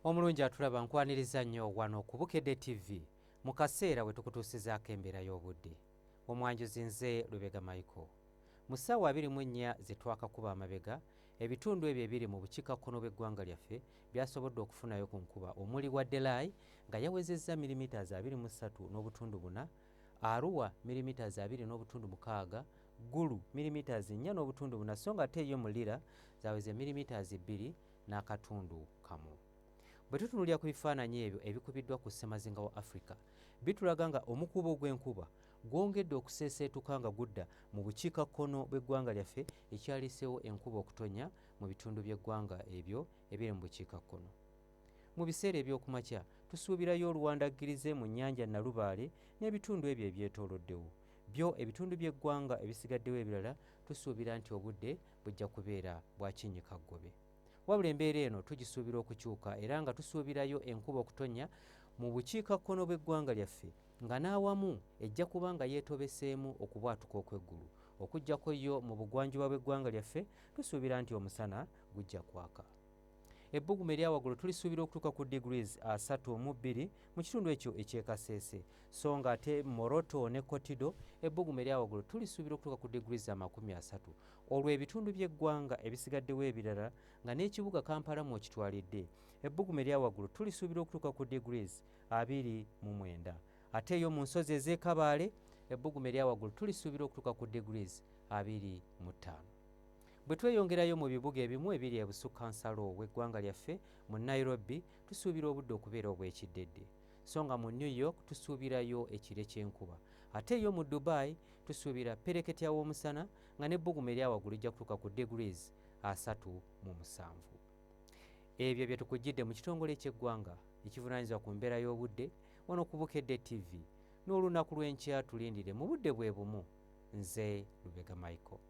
Omulungi atulaba nkwaniriza nnyo wano ku Bukedde TV mu kaseera we tukutuusizaako embeera y'obudde. Omwanjuzi nze Lubega Michael. Mu ssaawa 24 ze twakakuba amabega, ebitundu ebyo ebiri mu bukiikakkono bw'eggwanga lyaffe byasobodde okufunayo ku nkuba omuli Waddelai nga yawezezza milimitaazi 23.4, Arua milimitaazi 2.6, Gulu milimitaazi 4.4 so nga ate yo Mulira zaweze milimitaazi 2 n'akatundu kamu. Bwe tutunulira ku bifaananyi ebyo ebikubiddwa ku ssemazinga wa Africa, bitulaga nga omukubo gw'enkuba gwongedde okuseeseetuka nga gudda mu bukiikakkono bw'eggwanga lyaffe ekyaliseewo enkuba okutonya mu bitundu by'eggwanga ebyo ebiri mu bukiikakkono. Mu biseera eby'okumakya tusuubirayo oluwandaggirize mu nnyanja Nalubaale n'ebitundu ebyo ebyetooloddewo. Byo ebitundu by'eggwanga ebisigaddewo ebirala tusuubira nti obudde bujja kubeera bwa kinnyikaggobe. Wabula embeera eno tugisuubira okukyuka era nga tusuubirayo enkuba okutonya mu bukiikakkono bw'eggwanga lyaffe nga n'awamu ejja kuba nga yeetobeseemu okubwatuka okw'eggulu. Okuggyako yo mu bugwanjuba bw'eggwanga lyaffe tusuubira nti omusana gujja kwaka. Ebbugumu erya waggulu tulisuubira okutuuka ku degrees 32 mu kitundu ekyo eky'Ekasese, so nga ate Moroto ne Kotido ebbugumu erya waggulu tulisuubira okutuuka ku degrees 30. Olwo ebitundu by'eggwanga ebisigaddewo ebirala nga n'ekibuga Kampala mw'okitwalidde, ebbugumu erya waggulu tulisuubira okutuuka ku degrees 29. Ate eyo mu nsozi ez'e Kabaale ebbugumu erya waggulu tulisuubira okutuuka ku degrees 25. Bwe tweyongerayo mu bibuga ebimu ebiri ebusukkansalo w'eggwanga lyaffe mu Nairobi tusuubira obudde okubeera obw'ekiddedde, so nga mu New York tusuubirayo ekire ky'enkuba. Ate eyo mu Dubai tusuubira pereketya w'omusana nga n'ebbugumu erya waggulu lijja kutuuka ku degrees 37. Ebyo bye tukujjidde mu kitongole ky'eggwanga ekivunaanyizibwa ku mbeera y'obudde wano ku Bukedde TV, n'olunaku lw'enkya tulindire mu budde bwe bumu. Nze Lubega Michael.